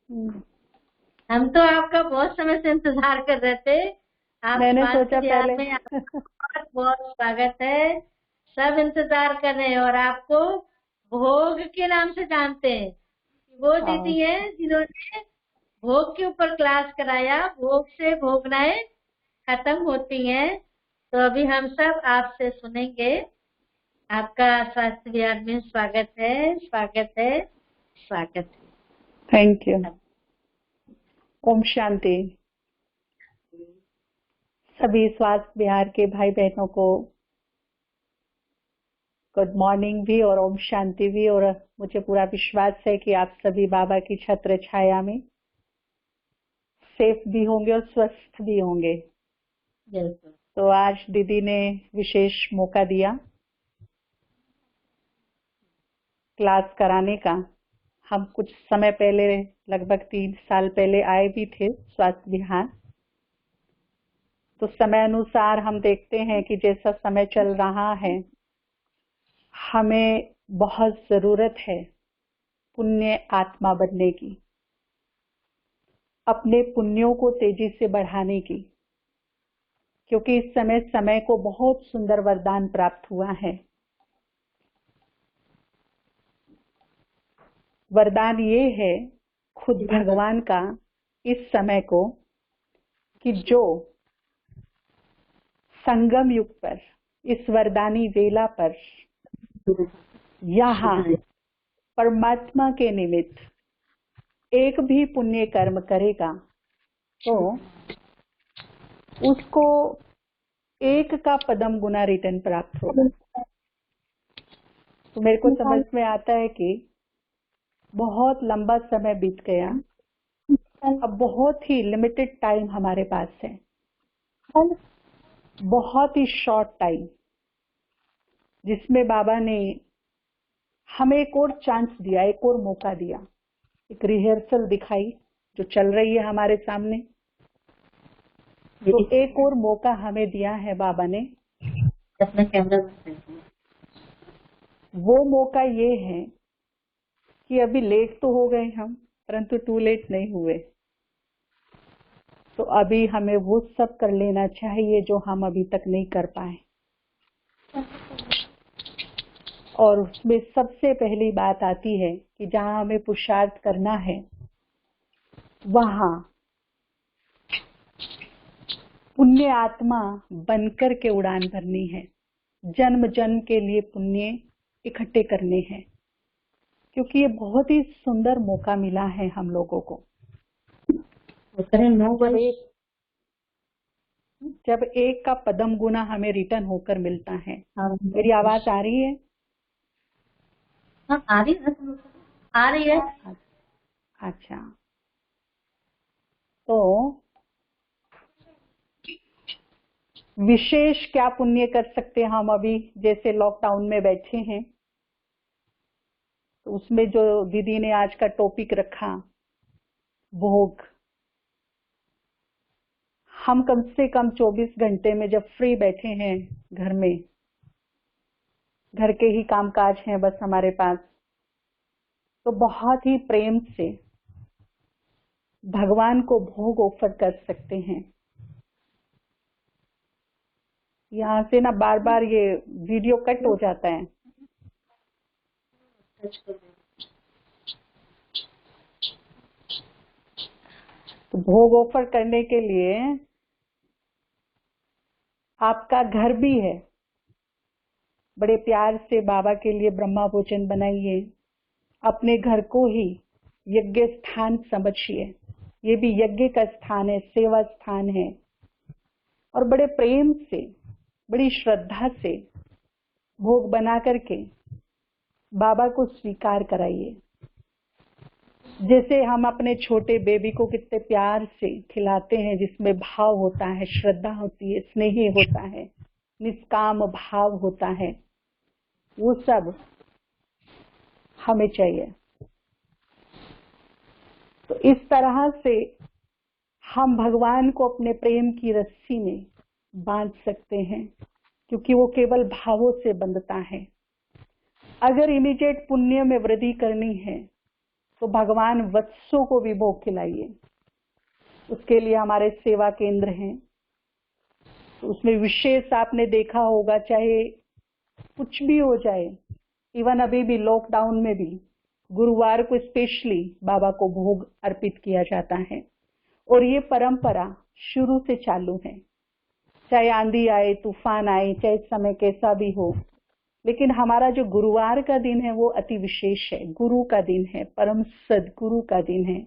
हम्म, हम तो आपका बहुत समय से इंतजार कर रहे थे। आप मैंने स्वास्थ्य सोचा विहार पहले। में आपका बहुत बहुत स्वागत है। सब इंतजार कर रहे हैं और आपको भोग के नाम से जानते हैं। वो हाँ, दीदी है जिन्होंने भोग के ऊपर क्लास कराया। भोग से भोगनाएं खत्म होती हैं। तो अभी हम सब आपसे सुनेंगे। आपका स्वास्थ्य विहार में स्वागत है, स्वागत है, स्वागत थैंक यू। है। ओम शांति। सभी स्वास्थ्य विहार के भाई बहनों को गुड मॉर्निंग भी और ओम शांति भी। और मुझे पूरा विश्वास है कि आप सभी बाबा की छत्र छाया में सेफ भी होंगे और स्वस्थ भी होंगे। बिल्कुल। तो आज दीदी ने विशेष मौका दिया क्लास कराने का। हम कुछ समय पहले, लगभग 3 साल पहले आए भी थे स्वास्थ्य विहार। तो समय अनुसार हम देखते हैं कि जैसा समय चल रहा है, हमें बहुत जरूरत है पुण्य आत्मा बनने की, अपने पुण्यों को तेजी से बढ़ाने की। क्योंकि इस समय समय को बहुत सुंदर वरदान प्राप्त हुआ है। वरदान ये है खुद भगवान का इस समय को, कि जो संगम युग पर, इस वरदानी वेला पर यहाँ परमात्मा के निमित्त एक भी पुण्य कर्म करेगा तो उसको 1 का पदम गुना रिटर्न प्राप्त होगा। तो मेरे को समझ में आता है कि बहुत लंबा समय बीत गया, अब बहुत ही लिमिटेड टाइम हमारे पास है, बहुत ही शॉर्ट टाइम, जिसमें बाबा ने हमें एक और चांस दिया, एक और मौका दिया, एक रिहर्सल दिखाई जो चल रही है हमारे सामने। तो एक और मौका हमें दिया है बाबा ने। अपना कैमरा बंद कर दीजिए। वो मौका ये है कि अभी लेट तो हो गए हम, परंतु टू लेट नहीं हुए। तो अभी हमें वो सब कर लेना चाहिए जो हम अभी तक नहीं कर पाए। और उसमें सबसे पहली बात आती है कि जहां हमें पुरुषार्थ करना है, वहां पुण्य आत्मा बनकर के उड़ान भरनी है। जन्म जन्म के लिए पुण्य इकट्ठे करने हैं। क्योंकि ये बहुत ही सुंदर मौका मिला है हम लोगों को। जब एक का पदम गुना हमें रिटर्न होकर मिलता है। मेरी आवाज आ रही है? हाँ, आ रही है। आ रही है। अच्छा, तो विशेष क्या पुण्य कर सकते हैं हम अभी, जैसे लॉकडाउन में बैठे हैं। तो उसमें जो दीदी ने आज का टॉपिक रखा, भोग, हम कम से कम 24 घंटे में जब फ्री बैठे हैं घर में, घर के ही कामकाज हैं बस हमारे पास, तो बहुत ही प्रेम से भगवान को भोग ऑफर कर सकते हैं। यहाँ से ना बार बार ये वीडियो कट हो जाता है। तो भोग ऑफर करने के लिए आपका घर भी है, बड़े प्यार से बाबा के लिए ब्रह्मा भोजन बनाइए। अपने घर को ही यज्ञ स्थान समझिए। ये भी यज्ञ का स्थान है, सेवा स्थान है। और बड़े प्रेम से, बड़ी श्रद्धा से भोग बना करके बाबा को स्वीकार कराइए। जैसे हम अपने छोटे बेबी को कितने प्यार से खिलाते हैं, जिसमें भाव होता है, श्रद्धा होती है, स्नेही होता है, निष्काम भाव होता है, वो सब हमें चाहिए। तो इस तरह से हम भगवान को अपने प्रेम की रस्सी में बांध सकते हैं, क्योंकि वो केवल भावों से बंधता है। अगर इमीडिएट पुण्य में वृद्धि करनी है तो भगवान वत्सों को भी भोग खिलाइए। उसके लिए हमारे सेवा केंद्र हैं, तो उसमें विशेष आपने देखा होगा, चाहे कुछ भी हो जाए, इवन अभी भी लॉकडाउन में भी गुरुवार को स्पेशली बाबा को भोग अर्पित किया जाता है। और ये परंपरा शुरू से चालू है, चाहे आंधी आए, तूफान आए, चाहे समय कैसा भी हो, लेकिन हमारा जो गुरुवार का दिन है वो अति विशेष है, गुरु का दिन है, परम सदगुरु का दिन है।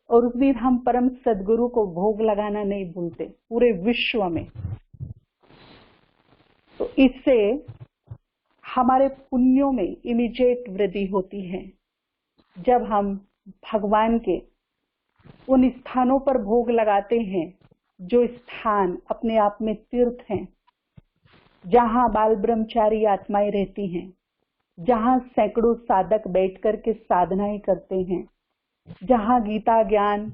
और उस दिन हम परम सदगुरु को भोग लगाना नहीं भूलते पूरे विश्व में। तो इससे हमारे पुण्यों में इमीडिएट वृद्धि होती है। जब हम भगवान के उन स्थानों पर भोग लगाते हैं जो स्थान अपने आप में तीर्थ हैं, जहां बाल ब्रह्मचारी आत्माएं रहती हैं, जहां सैकड़ों साधक बैठ करके साधनाएं करते हैं, जहां गीता ज्ञान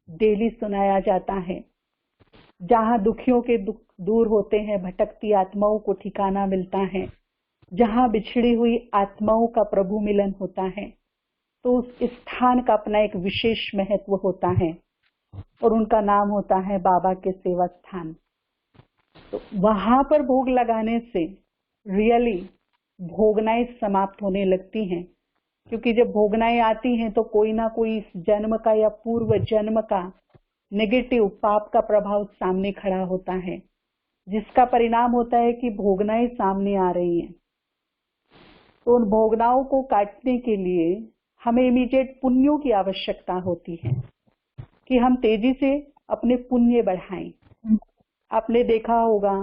डेली सुनाया जाता है, जहां दुखियों के दुख दूर होते हैं, भटकती आत्माओं को ठिकाना मिलता है, जहां बिछड़ी हुई आत्माओं का प्रभु मिलन होता है, तो उस स्थान का अपना एक विशेष महत्व होता है और उनका नाम होता है बाबा के सेवा स्थान। तो वहां पर भोग लगाने से रियली भोगनाएं समाप्त होने लगती हैं, क्योंकि जब भोगनाएं आती हैं तो कोई ना कोई इस जन्म का या पूर्व जन्म का नेगेटिव पाप का प्रभाव सामने खड़ा होता है, जिसका परिणाम होता है कि भोगनाएं सामने आ रही हैं। तो उन भोगनाओं को काटने के लिए हमें इमीडिएट पुण्यों की आवश्यकता होती है कि हम तेजी से अपने पुण्य बढ़ाएं। आपने देखा होगा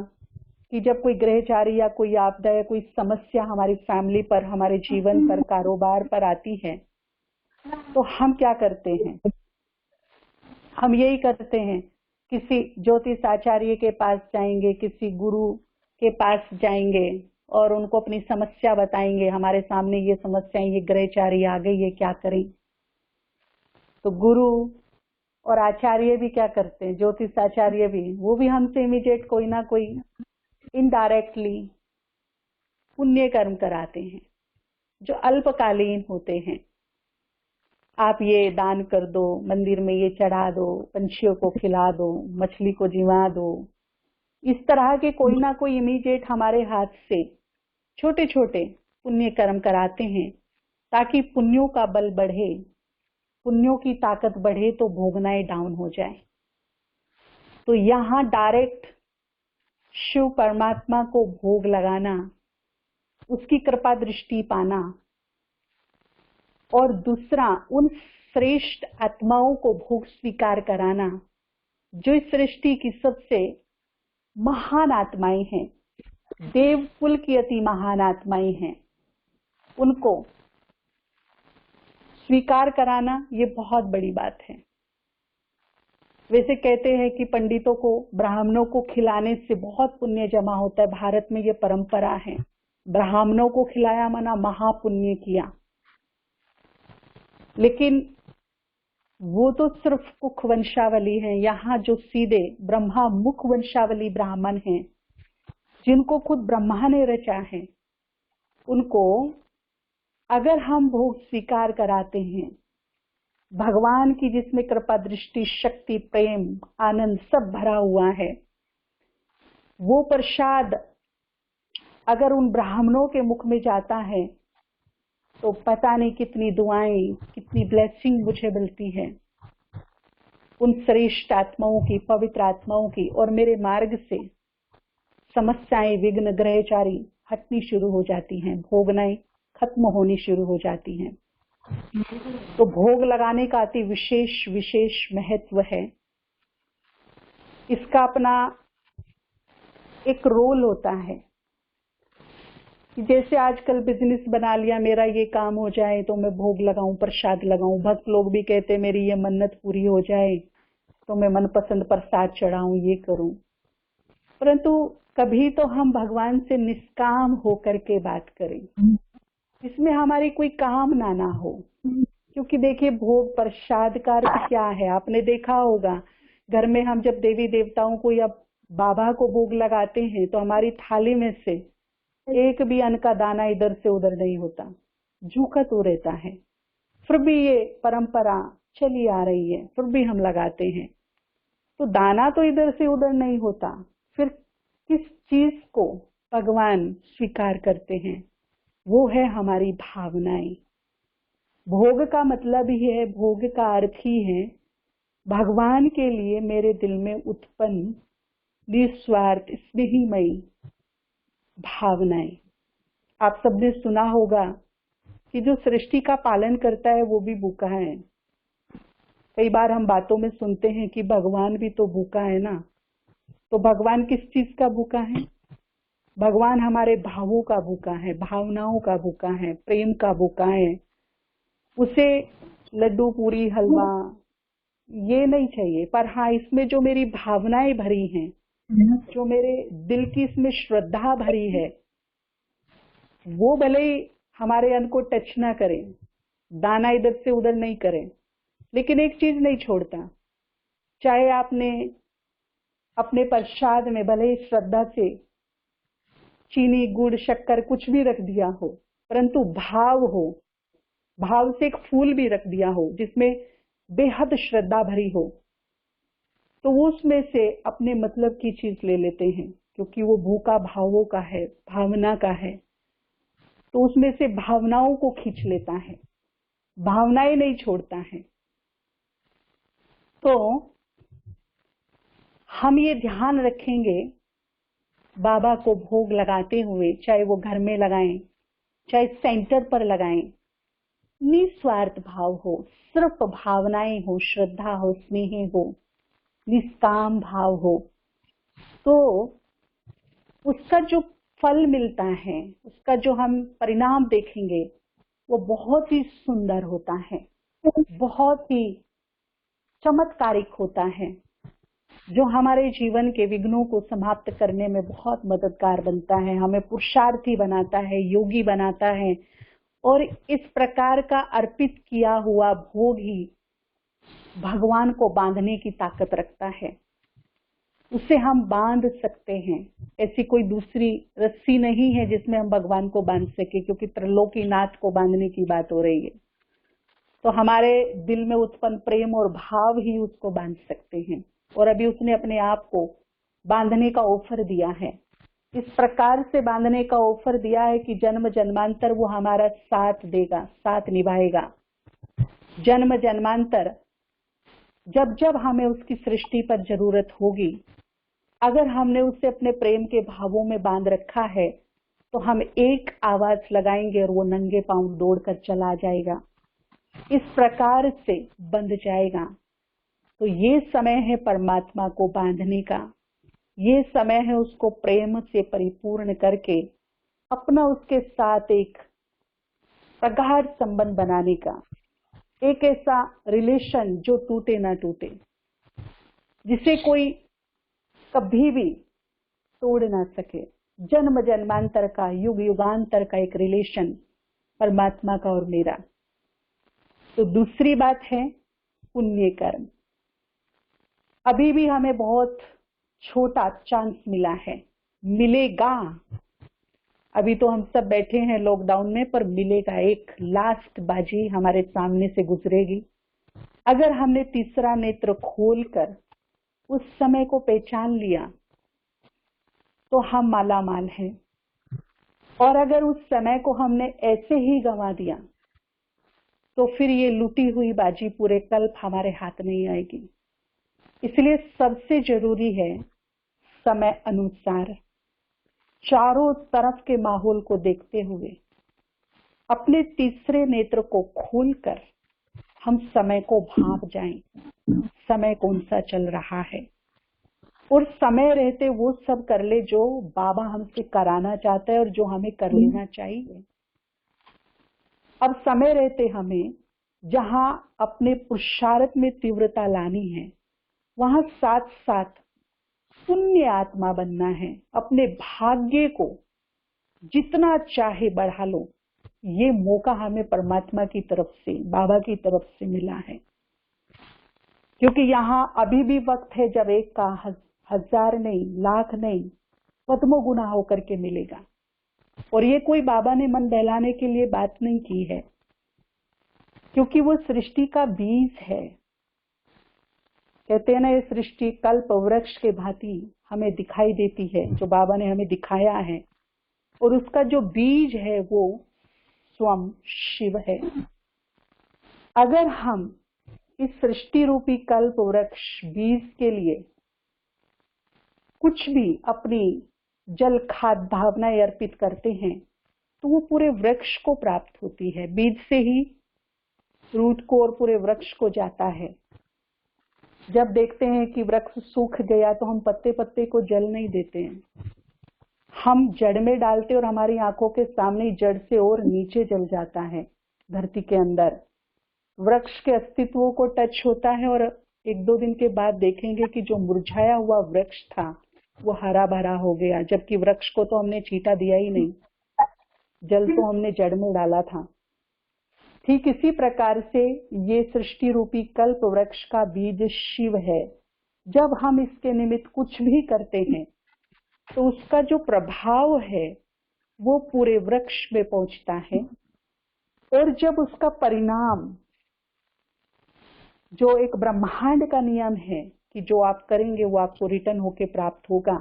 कि जब कोई ग्रहचारी या कोई आपदा या कोई समस्या हमारी फैमिली पर, हमारे जीवन पर, कारोबार पर आती है, तो हम क्या करते हैं? हम यही करते हैं, किसी ज्योतिष आचार्य के पास जाएंगे, किसी गुरु के पास जाएंगे और उनको अपनी समस्या बताएंगे, हमारे सामने ये समस्याएं, ये ग्रहचारी आ गई है, क्या करें? तो गुरु और आचार्य भी क्या करते हैं, ज्योतिष आचार्य भी, वो भी हमसे इमीडिएट कोई ना कोई इनडायरेक्टली पुण्य कर्म कराते हैं जो अल्पकालीन होते हैं। आप ये दान कर दो, मंदिर में ये चढ़ा दो, पंछियों को खिला दो, मछली को जिवा दो। इस तरह के कोई ना कोई इमीडिएट हमारे हाथ से छोटे छोटे पुण्य कर्म कराते हैं ताकि पुण्यों का बल बढ़े, पुण्यों की ताकत बढ़े, तो भोगनाएं डाउन हो जाए। तो यहाँ डायरेक्ट शिव परमात्मा को भोग लगाना, उसकी कृपा दृष्टि पाना, और दूसरा उन श्रेष्ठ आत्माओं को भोग स्वीकार कराना जो इस सृष्टि की सबसे महान आत्माएं हैं, देवकुल की अति महान आत्माएं हैं, उनको स्वीकार कराना, ये बहुत बड़ी बात है। वैसे कहते हैं कि पंडितों को, ब्राह्मणों को खिलाने से बहुत पुण्य जमा होता है। भारत में ये परंपरा है, ब्राह्मणों को खिलाया माना महापुण्य किया। लेकिन वो तो सिर्फ कुख वंशावली है। यहाँ जो सीधे ब्रह्मा मुख वंशावली ब्राह्मण हैं, जिनको खुद ब्रह्मा ने रचा है, उनको अगर हम भोग स्वीकार कराते हैं, भगवान की जिसमें कृपा दृष्टि, शक्ति, प्रेम, आनंद सब भरा हुआ है, वो प्रसाद अगर उन ब्राह्मणों के मुख में जाता है तो पता नहीं कितनी दुआएं, कितनी ब्लेसिंग मुझे मिलती है उन श्रेष्ठ आत्माओं की, पवित्र आत्माओं की। और मेरे मार्ग से समस्याएं, विघ्न, ग्रहचारी हटनी शुरू हो जाती हैं, भोगनाएं खत्म होनी शुरू हो जाती हैं। तो भोग लगाने का अति विशेष महत्व है। इसका अपना एक रोल होता है कि जैसे आजकल बिजनेस बना लिया, मेरा ये काम हो जाए तो मैं भोग लगाऊं, प्रसाद लगाऊं। भक्त लोग भी कहते हैं मेरी ये मन्नत पूरी हो जाए तो मैं मनपसंद प्रसाद चढ़ाऊं, ये करूं। परंतु कभी तो हम भगवान से निष्काम होकर के बात करें, इसमें हमारी कोई कामना ना हो। क्योंकि देखिए, भोग प्रसाद का अर्थ क्या है, आपने देखा होगा, घर में हम जब देवी देवताओं को या बाबा को भोग लगाते हैं तो हमारी थाली में से एक भी अन्न का दाना इधर से उधर नहीं होता, झुका तो रहता है। फिर भी ये परंपरा चली आ रही है, फिर भी हम लगाते हैं। तो दाना तो इधर से उधर नहीं होता, फिर किस चीज को भगवान स्वीकार करते हैं? वो है हमारी भावनाएं। भोग का मतलब ही है, भोग का अर्थ ही है भगवान के लिए मेरे दिल में उत्पन्न निस्वार्थ स्नेहीमयी भावनाएं। आप सबने सुना होगा कि जो सृष्टि का पालन करता है वो भी भूखा है। कई बार हम बातों में सुनते हैं कि भगवान भी तो भूखा है ना। तो भगवान किस चीज का भूखा है? भगवान हमारे भावों का भूखा है, भावनाओं का भूखा है, प्रेम का भूखा है। उसे लड्डू पूरी हलवा ये नहीं चाहिए, पर हाँ इसमें जो मेरी भावनाएं भरी हैं, जो मेरे दिल की इसमें श्रद्धा भरी है, वो भले ही हमारे अन्न को टच ना करें, दाना इधर से उधर नहीं करें, लेकिन एक चीज नहीं छोड़ता। चाहे आपने अपने प्रसाद में भले ही श्रद्धा से चीनी गुड़ शक्कर कुछ भी रख दिया हो, परंतु भाव हो, भाव से एक फूल भी रख दिया हो जिसमें बेहद श्रद्धा भरी हो, तो वो उसमें से अपने मतलब की चीज ले लेते हैं, क्योंकि वो भूखा भावों का है, भावना का है। तो उसमें से भावनाओं को खींच लेता है, भावनाएं नहीं छोड़ता है। तो हम ये ध्यान रखेंगे बाबा को भोग लगाते हुए, चाहे वो घर में लगाएं, चाहे सेंटर पर लगाएं, निस्वार्थ भाव हो, सिर्फ भावनाएं हो, श्रद्धा हो, स्नेह हो, निष्काम भाव हो, तो उसका जो फल मिलता है, उसका जो हम परिणाम देखेंगे, वो बहुत ही सुंदर होता है, बहुत ही चमत्कारिक होता है, जो हमारे जीवन के विघ्नों को समाप्त करने में बहुत मददगार बनता है, हमें पुरुषार्थी बनाता है, योगी बनाता है। और इस प्रकार का अर्पित किया हुआ भोग ही भगवान को बांधने की ताकत रखता है। उसे हम बांध सकते हैं, ऐसी कोई दूसरी रस्सी नहीं है जिसमें हम भगवान को बांध सके, क्योंकि त्रिलोकीनाथ को बांधने की बात हो रही है। तो हमारे दिल में उत्पन्न प्रेम और भाव ही उसको बांध सकते हैं। और अभी उसने अपने आप को बांधने का ऑफर दिया है, इस प्रकार से बांधने का ऑफर दिया है कि जन्म जन्मांतर वो हमारा साथ देगा, साथ निभाएगा। जन्म जन्मांतर जब जब हमें उसकी सृष्टि पर जरूरत होगी, अगर हमने उसे अपने प्रेम के भावों में बांध रखा है, तो हम एक आवाज लगाएंगे और वो नंगे पांव दौड़कर चला जाएगा, इस प्रकार से बंध जाएगा। तो ये समय है परमात्मा को बांधने का, ये समय है उसको प्रेम से परिपूर्ण करके अपना उसके साथ एक प्रगाढ़ संबंध बनाने का, एक ऐसा रिलेशन जो टूटे ना टूटे, जिसे कोई कभी भी तोड़ ना सके। जन्म जन्मांतर का, युग युगांतर का एक रिलेशन परमात्मा का और मेरा। तो दूसरी बात है पुण्य कर्म। अभी भी हमें बहुत छोटा चांस मिला है, मिलेगा। अभी तो हम सब बैठे हैं लॉकडाउन में, पर मिलेगा, एक लास्ट बाजी हमारे सामने से गुजरेगी। अगर हमने तीसरा नेत्र खोलकर उस समय को पहचान लिया तो हम माला माल हैं। और अगर उस समय को हमने ऐसे ही गंवा दिया तो फिर ये लूटी हुई बाजी पूरे कल्प हमारे हाथ नहीं आएगी। इसलिए सबसे जरूरी है समय अनुसार, चारों तरफ के माहौल को देखते हुए अपने तीसरे नेत्र को खोलकर हम समय को भांप जाएं, समय कौन सा चल रहा है, और समय रहते वो सब कर ले जो बाबा हमसे कराना चाहता है और जो हमें कर लेना चाहिए। अब समय रहते हमें जहां अपने पुरुषार्थ में तीव्रता लानी है, वहां साथ साथ पुण्य आत्मा बनना है। अपने भाग्य को जितना चाहे बढ़ा लो, ये मौका हमें परमात्मा की तरफ से, बाबा की तरफ से मिला है। क्योंकि यहाँ अभी भी वक्त है जब एक का हजार नहीं, लाख नहीं, पद्मों गुना होकर के मिलेगा। और ये कोई बाबा ने मन बहलाने के लिए बात नहीं की है। क्योंकि वो सृष्टि का बीज है। कहते हैं ना, ये सृष्टि कल्प वृक्ष के भांति हमें दिखाई देती है, जो बाबा ने हमें दिखाया है, और उसका जो बीज है वो स्वयं शिव है। अगर हम इस सृष्टि रूपी कल्प वृक्ष बीज के लिए कुछ भी अपनी जल खाद भावनाएं अर्पित करते हैं तो वो पूरे वृक्ष को प्राप्त होती है। बीज से ही रूट को और पूरे वृक्ष को जाता है। जब देखते हैं कि वृक्ष सूख गया तो हम पत्ते पत्ते को जल नहीं देते हैं, हम जड़ में डालते और हमारी आंखों के सामने जड़ से और नीचे जल जाता है धरती के अंदर। वृक्ष के अस्तित्व को टच होता है और एक दो दिन के बाद देखेंगे कि जो मुरझाया हुआ वृक्ष था वो हरा भरा हो गया, जबकि वृक्ष को तो हमने छींटा दिया ही नहीं, जल तो हमने जड़ में डाला था। ठीक इसी प्रकार से ये सृष्टि रूपी कल्प वृक्ष का बीज शिव है। जब हम इसके निमित्त कुछ भी करते हैं तो उसका जो प्रभाव है वो पूरे वृक्ष में पहुंचता है, और जब उसका परिणाम, जो एक ब्रह्मांड का नियम है कि जो आप करेंगे वो आपको रिटर्न होके प्राप्त होगा,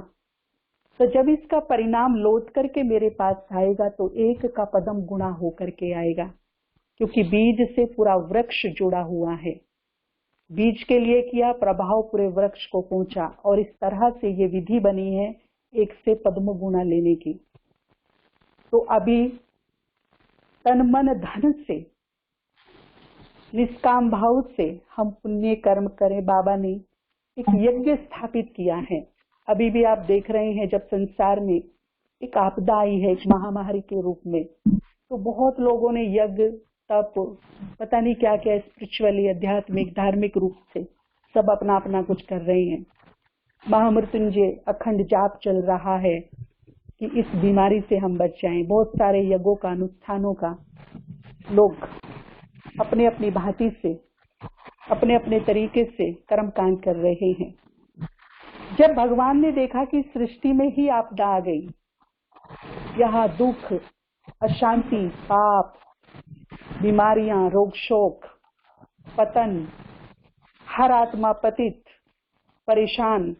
तो जब इसका परिणाम लौट करके मेरे पास आएगा तो एक का पदम गुणा होकर के आएगा, क्योंकि बीज से पूरा वृक्ष जुड़ा हुआ है। बीज के लिए किया, प्रभाव पूरे वृक्ष को पहुंचा, और इस तरह से ये विधि बनी है एक से पद्म गुणा लेने की। तो अभी तन मन धन से, निष्काम भाव से हम पुण्य कर्म करें। बाबा ने एक यज्ञ स्थापित किया है। अभी भी आप देख रहे हैं, जब संसार में एक आपदा आई है एक महामारी के रूप में, तो बहुत लोगों ने यज्ञ, तप, पता नहीं क्या क्या, स्पिरिचुअली, आध्यात्मिक, धार्मिक रूप से सब अपना अपना कुछ कर रहे हैं। महामृत्युंजय अखंड जाप चल रहा है कि इस बीमारी से हम बच जाएं। बहुत सारे यज्ञों का, अनुष्ठानों का लोग अपने अपनी भांति से, अपने अपने तरीके से कर्मकांड कर रहे हैं। जब भगवान ने देखा कि सृष्टि में ही आपदा आ गई, यहाँ दुख, अशांति, पाप, बीमारियां, रोग शोक, पतन, हर आत्मा पतित, परेशान,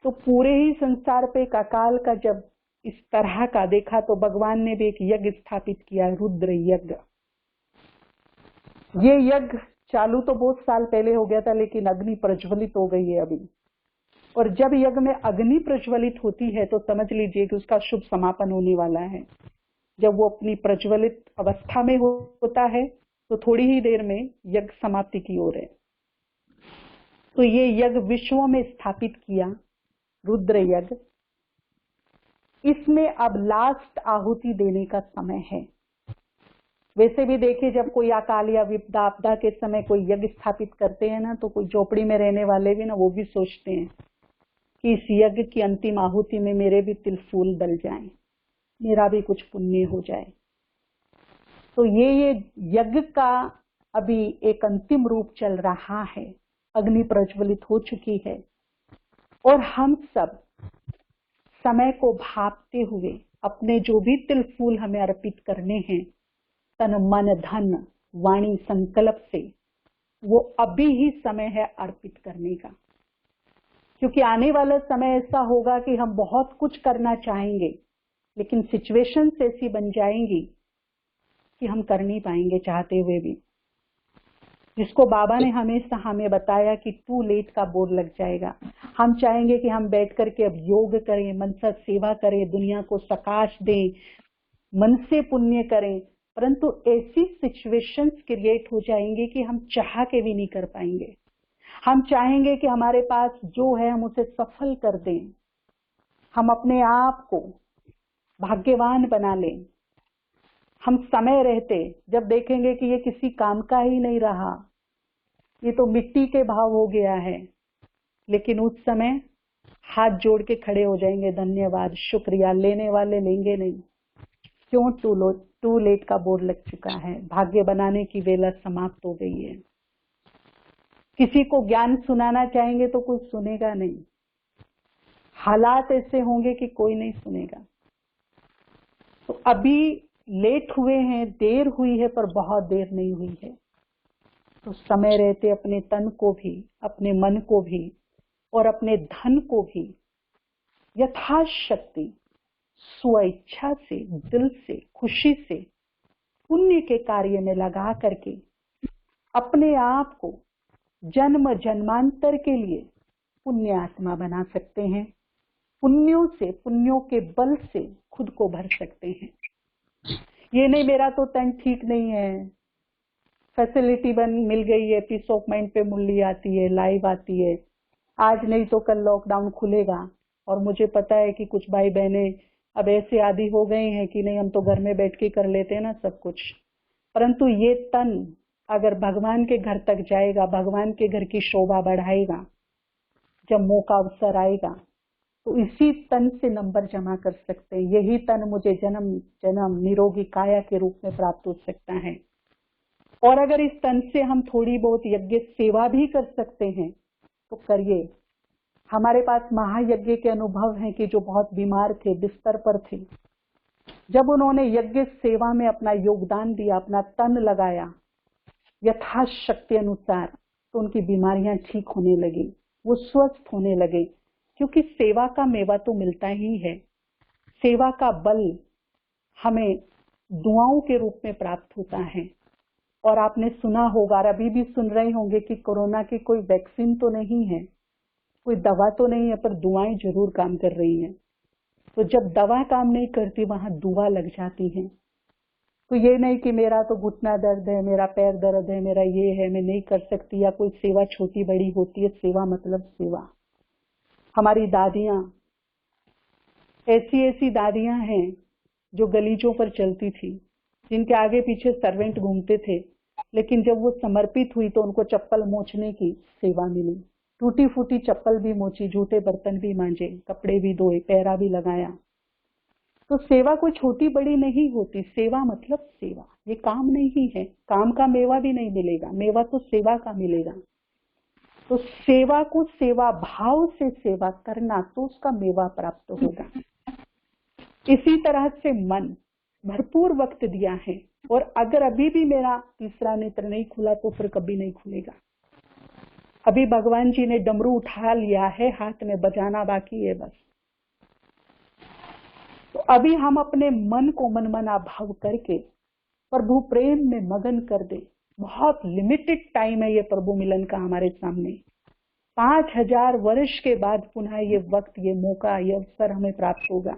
तो पूरे ही संसार पे एक अकाल का जब इस तरह का देखा तो भगवान ने भी एक यज्ञ स्थापित किया, रुद्र यज्ञ। ये यज्ञ चालू तो बहुत साल पहले हो गया था, लेकिन अग्नि प्रज्वलित हो गई है अभी। और जब यज्ञ में अग्नि प्रज्वलित होती है तो समझ लीजिए कि उसका शुभ समापन होने वाला है। जब वो अपनी प्रज्वलित अवस्था में होता है तो थोड़ी ही देर में यज्ञ समाप्ति की ओर है। तो ये यज्ञ विश्व में स्थापित किया, रुद्र यज्ञ। इसमें अब लास्ट आहुति देने का समय है। वैसे भी देखिए, जब कोई अकाल या विपदा आपदा के समय कोई यज्ञ स्थापित करते हैं ना, तो कोई झोपड़ी में रहने वाले भी ना, वो भी सोचते हैं कि इस यज्ञ की अंतिम आहुति में मेरे भी तिल फूल बल जाएं, मेरा भी कुछ पुण्य हो जाए। तो ये यज्ञ का अभी एक अंतिम रूप चल रहा है। अग्नि प्रज्वलित हो चुकी है और हम सब समय को भांपते हुए अपने जो भी तिल फूल हमें अर्पित करने हैं, तन मन धन वाणी संकल्प से, वो अभी ही समय है अर्पित करने का। क्योंकि आने वाला समय ऐसा होगा कि हम बहुत कुछ करना चाहेंगे, लेकिन सिचुएशंस ऐसी बन जाएंगी कि हम कर नहीं पाएंगे चाहते हुए भी। जिसको बाबा ने हमेशा हमें बताया कि टू लेट का बोर्ड लग जाएगा। हम चाहेंगे कि हम बैठ करके अब योग करें, मन से सेवा करें, दुनिया को सकाश दें, मन से पुण्य करें, परंतु ऐसी सिचुएशंस क्रिएट हो जाएंगी कि हम चाह के भी नहीं कर पाएंगे। हम चाहेंगे कि हमारे पास जो है हम उसे सफल कर दें, हम अपने आप को भाग्यवान बना लें। हम समय रहते जब देखेंगे कि ये किसी काम का ही नहीं रहा, ये तो मिट्टी के भाव हो गया है, लेकिन उस समय हाथ जोड़ के खड़े हो जाएंगे, धन्यवाद, शुक्रिया। लेने वाले लेंगे नहीं। क्यों? टू लेट का बोर्ड लग चुका है। भाग्य बनाने की वेला समाप्त हो गई है। किसी को ज्ञान सुनाना चाहेंगे तो कोई सुनेगा नहीं। हालात ऐसे होंगे कि कोई नहीं सुनेगा। तो अभी लेट हुए हैं, देर हुई है, पर बहुत देर नहीं हुई है। तो समय रहते अपने तन को भी, अपने मन को भी और अपने धन को भी यथाशक्ति स्वेच्छा से, दिल से, खुशी से पुण्य के कार्य में लगा करके अपने आप को जन्म जन्मांतर के लिए पुण्य आत्मा बना सकते हैं। पुण्यों से, पुण्यों के बल से खुद को भर सकते हैं। ये नहीं मेरा तो तन ठीक नहीं है, फैसिलिटी मिल गई है, पीस ऑफ माइंड पे मुरली आती है, लाइव आती है, आज नहीं तो कल लॉकडाउन खुलेगा और मुझे पता है कि कुछ भाई बहने अब ऐसे आदी हो गए हैं कि नहीं हम तो घर में बैठ के कर लेते हैं ना सब कुछ। परंतु ये तन अगर भगवान के घर तक जाएगा, भगवान के घर की शोभा बढ़ाएगा, जब मौका अवसर आएगा तो इसी तन से नंबर जमा कर सकते हैं। यही तन मुझे जन्म जन्म निरोगी काया के रूप में प्राप्त हो सकता है। और अगर इस तन से हम थोड़ी बहुत यज्ञ सेवा भी कर सकते हैं तो करिए। हमारे पास महायज्ञ के अनुभव हैं कि जो बहुत बीमार थे, बिस्तर पर थे, जब उन्होंने यज्ञ सेवा में अपना योगदान दिया, अपना तन लगाया यथाशक्ति अनुसार, तो उनकी बीमारियां ठीक होने लगी, वो स्वस्थ होने लगे। क्योंकि सेवा का मेवा तो मिलता ही है। सेवा का बल हमें दुआओं के रूप में प्राप्त होता है। और आपने सुना होगा, अभी भी सुन रहे होंगे कि कोरोना की कोई वैक्सीन तो नहीं है, कोई दवा तो नहीं है, पर दुआएं जरूर काम कर रही हैं। तो जब दवा काम नहीं करती वहां दुआ लग जाती है। तो ये नहीं कि मेरा तो घुटना दर्द है, मेरा पैर दर्द है, मेरा ये है, मैं नहीं कर सकती, या कोई सेवा छोटी बड़ी होती है। सेवा मतलब सेवा। हमारी दादियां, ऐसी दादियां हैं जो गलीचों पर चलती थी, जिनके आगे पीछे सर्वेंट घूमते थे, लेकिन जब वो समर्पित हुई तो उनको चप्पल मोचने की सेवा मिली। टूटी फूटी चप्पल भी मोची, झूठे बर्तन भी मांजे, कपड़े भी धोए, पहरा भी लगाया। तो सेवा कोई छोटी बड़ी नहीं होती। सेवा मतलब सेवा। ये काम नहीं है, काम का मेवा भी नहीं मिलेगा, मेवा तो सेवा का मिलेगा। तो सेवा को सेवा भाव से सेवा करना तो उसका मेवा प्राप्त होगा। इसी तरह से मन भरपूर वक्त दिया है, और अगर अभी भी मेरा तीसरा नेत्र नहीं खुला तो फिर कभी नहीं खुलेगा। अभी भगवान जी ने डमरू उठा लिया है, हाथ में बजाना बाकी है बस। तो अभी हम अपने मन को मनमना भाव करके प्रभु प्रेम में मगन कर दे। बहुत लिमिटेड टाइम है ये प्रभु मिलन का हमारे सामने। 5000 वर्ष के बाद पुनः ये वक्त, ये मौका, ये अवसर हमें प्राप्त होगा।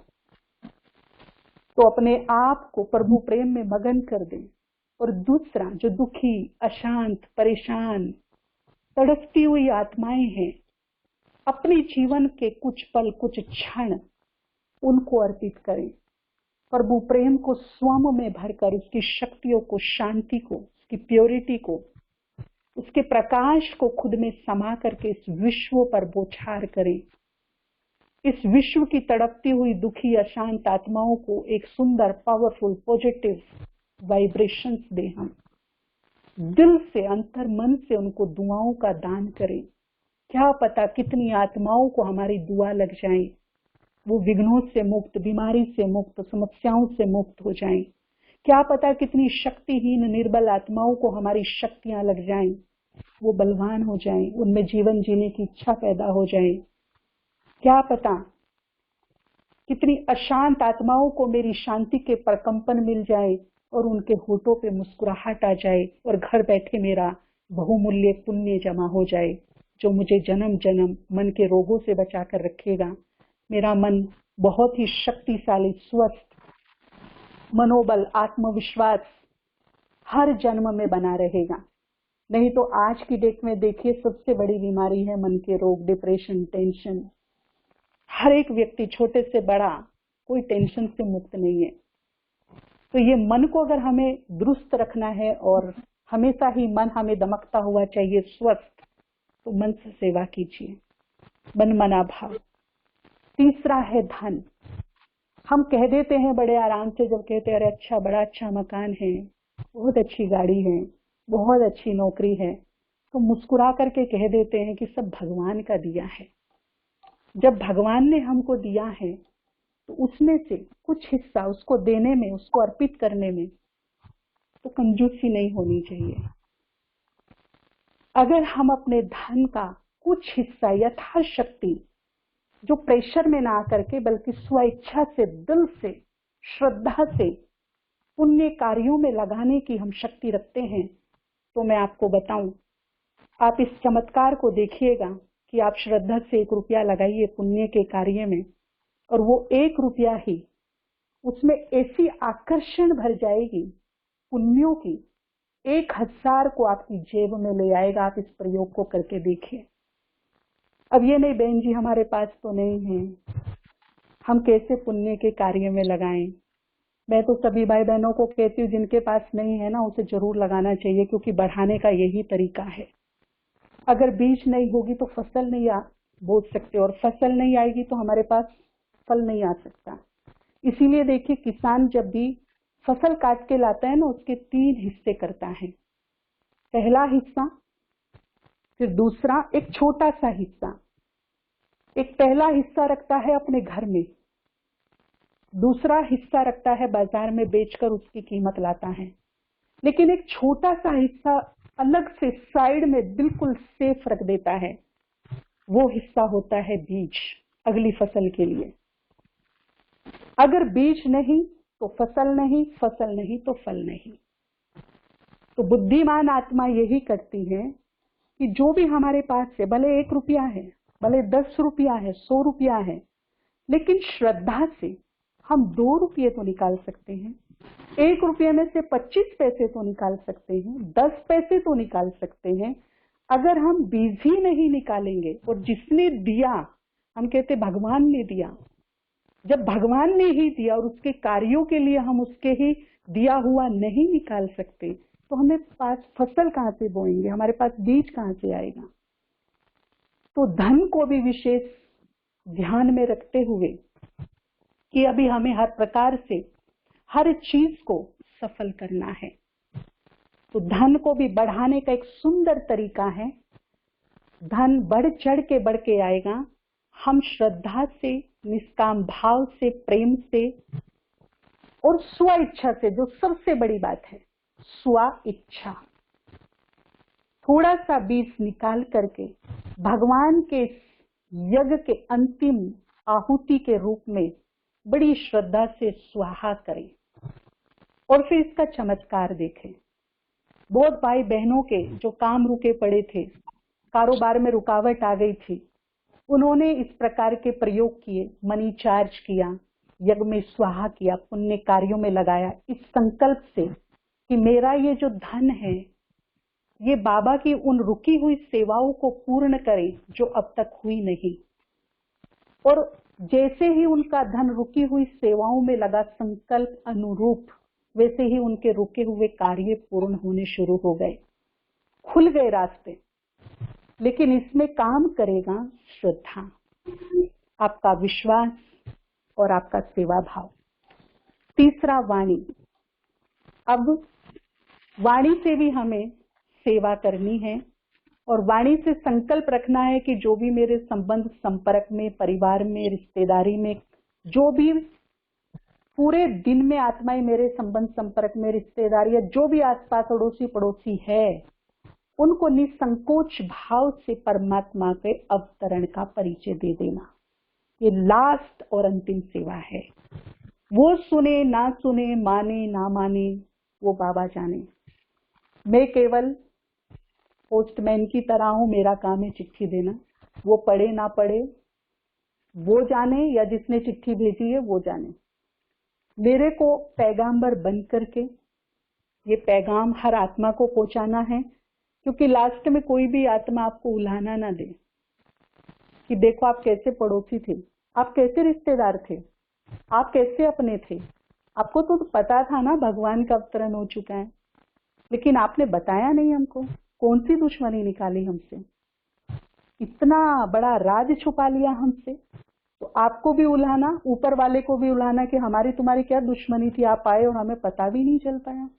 तो अपने आप को प्रभु प्रेम में मगन कर दें। और दूसरा, जो दुखी, अशांत, परेशान, तड़पती हुई आत्माएं हैं, अपने जीवन के कुछ पल, कुछ क्षण उनको अर्पित करें। प्रभु प्रेम को स्वयं में भरकर उसकी शक्तियों को, शांति को, उसकी प्योरिटी को, उसके प्रकाश को खुद में समा करके इस विश्व पर बौछार करें। इस विश्व की तड़पती हुई दुखी अशांत आत्माओं को एक सुंदर, पावरफुल, पॉजिटिव वाइब्रेशंस दें। हम दिल से, अंतर मन से उनको दुआओं का दान करें। क्या पता कितनी आत्माओं को हमारी दुआ लग जाए, वो विघ्नों से मुक्त, बीमारी से मुक्त, समस्याओं से मुक्त हो जाएं। क्या पता कितनी शक्तिहीन, निर्बल आत्माओं को हमारी शक्तियां लग जाएं, वो बलवान हो जाएं, उनमें जीवन जीने की इच्छा पैदा हो जाए। क्या पता कितनी अशांत आत्माओं को मेरी शांति के प्रकंपन मिल जाए और उनके होठों पे मुस्कुराहट आ जाए और घर बैठे मेरा बहुमूल्य पुण्य जमा हो जाए, जो मुझे जन्म जन्म मन के रोगों से बचा कर रखेगा। मेरा मन बहुत ही शक्तिशाली, स्वस्थ, मनोबल, आत्मविश्वास हर जन्म में बना रहेगा। नहीं तो आज की डेट में देखिए, सबसे बड़ी बीमारी है मन के रोग, डिप्रेशन, टेंशन। हर एक व्यक्ति, छोटे से बड़ा, कोई टेंशन से मुक्त नहीं है। तो ये मन को अगर हमें दुरुस्त रखना है और हमेशा ही मन हमें दमकता हुआ चाहिए, स्वस्थ, तो मन से सेवा कीजिए, मन मना भाव। तीसरा है धन। हम कह देते हैं बड़े आराम से, जब कहते हैं अरे अच्छा, बड़ा अच्छा मकान है, बहुत अच्छी गाड़ी है, बहुत अच्छी नौकरी है, तो मुस्कुरा करके कह देते हैं कि सब भगवान का दिया है। जब भगवान ने हमको दिया है तो उसमें से कुछ हिस्सा उसको देने में, उसको अर्पित करने में तो कंजूसी नहीं होनी चाहिए। अगर हम अपने धन का कुछ हिस्सा यथाशक्ति, जो प्रेशर में ना करके बल्कि स्वेच्छा से, दिल से, श्रद्धा से पुण्य कार्यों में लगाने की हम शक्ति रखते हैं, तो मैं आपको बताऊं, आप इस चमत्कार को देखिएगा कि आप श्रद्धा से 1 रुपया लगाइए पुण्य के कार्य में, और वो 1 रुपया ही उसमें ऐसी आकर्षण भर जाएगी पुण्यों की, 1000 को आपकी जेब में ले आएगा। आप इस प्रयोग को करके देखिए। अब ये नहीं बहन जी हमारे पास तो नहीं है, हम कैसे पुण्य के कार्य में लगाएं। मैं तो सभी भाई बहनों को कहती हूँ जिनके पास नहीं है ना, उसे जरूर लगाना चाहिए, क्योंकि बढ़ाने का यही तरीका है। अगर बीज नहीं होगी तो फसल नहीं बो सकते, और फसल नहीं आएगी तो हमारे पास फल नहीं आ सकता। इसीलिए देखिए, किसान जब भी फसल काट के लाता है ना, उसके 3 हिस्से करता है। पहला हिस्सा, फिर दूसरा एक छोटा सा हिस्सा। एक पहला हिस्सा रखता है अपने घर में, दूसरा हिस्सा रखता है बाजार में बेचकर उसकी कीमत लाता है, लेकिन एक छोटा सा हिस्सा अलग से साइड में बिल्कुल सेफ रख देता है। वो हिस्सा होता है बीज, अगली फसल के लिए। अगर बीज नहीं तो फसल नहीं, फसल नहीं तो फल नहीं। तो बुद्धिमान आत्मा यही करती है कि जो भी हमारे पास है, भले 1 रुपया है, भले 10 रुपया है, 100 रुपया है, लेकिन श्रद्धा से हम 2 रुपये तो निकाल सकते हैं। 1 रुपये में से 25 पैसे तो निकाल सकते हैं, 10 पैसे तो निकाल सकते हैं। अगर हम बीज ही नहीं निकालेंगे, और जिसने दिया, हम कहते भगवान ने दिया, जब भगवान ने ही दिया और उसके कार्यों के लिए हम उसके ही दिया हुआ नहीं निकाल सकते, तो हमें पास फसल कहां से बोएंगे, हमारे पास बीज कहां से आएगा। तो धन को भी विशेष ध्यान में रखते हुए कि अभी हमें हर प्रकार से हर चीज को सफल करना है, तो धन को भी बढ़ाने का एक सुंदर तरीका है। धन बढ़ चढ़ के आएगा, हम श्रद्धा से, निष्काम भाव से, प्रेम से और स्व इच्छा से, जो सबसे बड़ी बात है, स्व इच्छा, थोड़ा सा बीज निकाल करके भगवान के यज्ञ के अंतिम आहुति के रूप में बड़ी श्रद्धा से स्वाहा करें, और फिर इसका चमत्कार देखें। बहुत भाई बहनों के जो काम रुके पड़े थे, कारोबार में रुकावट आ गई थी, उन्होंने इस प्रकार के प्रयोग किए, मनी चार्ज किया, यज्ञ में स्वाहा किया, पुण्य कार्यों में लगाया, इस संकल्प से कि मेरा ये जो धन है ये बाबा की उन रुकी हुई सेवाओं को पूर्ण करे जो अब तक हुई नहीं। और जैसे ही उनका धन रुकी हुई सेवाओं में लगा संकल्प अनुरूप, वैसे ही उनके रुके हुए कार्य पूर्ण होने शुरू हो गए, खुल गए रास्ते। लेकिन इसमें काम करेगा श्रद्धा, आपका विश्वास और आपका सेवा भाव। तीसरा, वाणी। अब वाणी से भी हमें सेवा करनी है, और वाणी से संकल्प रखना है कि जो भी मेरे संबंध संपर्क में, परिवार में, रिश्तेदारी में, जो भी पूरे दिन में आत्माएं मेरे संबंध संपर्क में, रिश्तेदारी, जो भी आसपास अड़ोसी पड़ोसी है, उनको निसंकोच भाव से परमात्मा के अवतरण का परिचय दे देना। ये लास्ट और अंतिम सेवा है। वो सुने ना सुने, माने ना माने, वो बाबा जाने। मैं केवल पोस्टमैन की तरह हूं, मेरा काम है चिट्ठी देना। वो पढ़े ना पढ़े वो जाने, या जिसने चिट्ठी भेजी है वो जाने। मेरे को पैगाम्बर बन करके ये पैगाम हर आत्मा को पहुंचाना है, क्योंकि लास्ट में कोई भी आत्मा आपको उल्हाना ना दे कि देखो आप कैसे पड़ोसी थे, आप कैसे रिश्तेदार थे, आप कैसे अपने थे। आपको तो पता था ना भगवान का अवतरण हो चुका है, लेकिन आपने बताया नहीं हमको। कौन सी दुश्मनी निकाली हमसे, इतना बड़ा राज छुपा लिया हमसे। तो आपको भी उल्हाना, ऊपर वाले को भी उल्हाना कि हमारी तुम्हारी क्या दुश्मनी थी, आप आए और हमें पता भी नहीं चल पाया।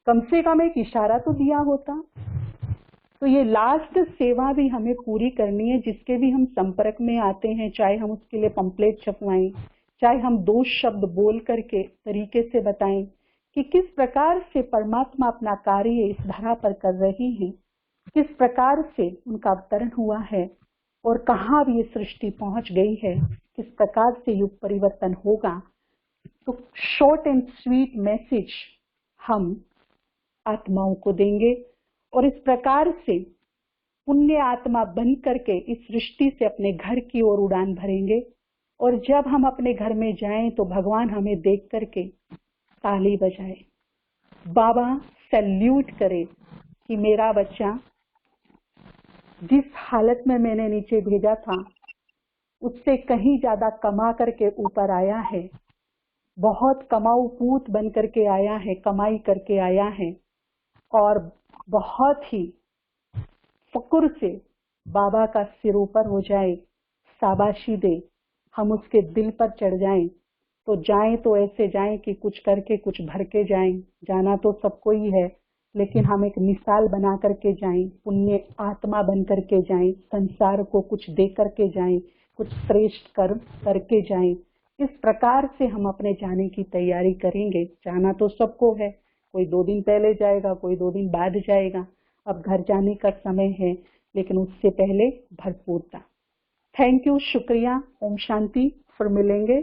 कम से कम एक इशारा तो दिया होता। तो ये लास्ट सेवा भी हमें पूरी करनी है। जिसके भी हम संपर्क में आते हैं, चाहे हम उसके लिए पंपलेट छपवाएं, चाहे हम 2 शब्द बोल करके तरीके से बताएं कि किस प्रकार से परमात्मा अपना कार्य इस धरा पर कर रही है, किस प्रकार से उनका अवतरण हुआ है और कहाँ अब ये सृष्टि पहुंच गई है, किस प्रकार से युग परिवर्तन होगा। तो शॉर्ट एंड स्वीट मैसेज हम आत्माओं को देंगे और इस प्रकार से पुण्य आत्मा बन करके इस सृष्टि से अपने घर की ओर उड़ान भरेंगे। और जब हम अपने घर में जाएं तो भगवान हमें देख करके ताली बजाए, बाबा सैल्यूट करे कि मेरा बच्चा जिस हालत में मैंने नीचे भेजा था उससे कहीं ज्यादा कमा करके ऊपर आया है, बहुत कमाऊ पूत बन करके आया है, कमाई करके आया है और बहुत ही फक्र से बाबा का सिर ऊपर हो जाए, शाबाशी दे, हम उसके दिल पर चढ़ जाएं। तो जाएं तो ऐसे जाएं कि कुछ करके कुछ भर के जाएं। जाना तो सबको ही है, लेकिन हम एक मिसाल बना करके जाएं, पुण्य आत्मा बन करके जाएं, संसार को कुछ दे करके जाएं, कुछ श्रेष्ठ कर्म करके जाएं। इस प्रकार से हम अपने जाने की तैयारी करेंगे। जाना तो सबको है, कोई 2 दिन पहले जाएगा, कोई 2 दिन बाद जाएगा। अब घर जाने का समय है, लेकिन उससे पहले भरपूरता। थैंक यू, शुक्रिया, ओम शांति। फिर मिलेंगे,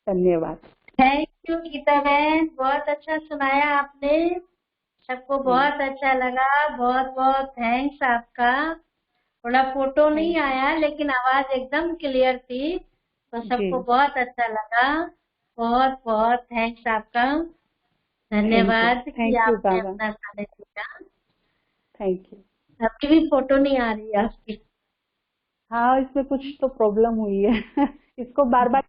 धन्यवाद। थैंक यू गीता बहन, बहुत अच्छा सुनाया आपने, सबको बहुत अच्छा लगा। बहुत बहुत थैंक्स आपका। थोड़ा फोटो नहीं आया लेकिन आवाज एकदम क्लियर थी, तो सबको बहुत अच्छा लगा। बहुत बहुत थैंक्स आपका, धन्यवाद कि आपने अपना समय दिया। Thank you. आपकी भी फोटो नहीं आ रही है आपकी। हाँ, इसमें कुछ तो प्रॉब्लम हुई है इसको बार बार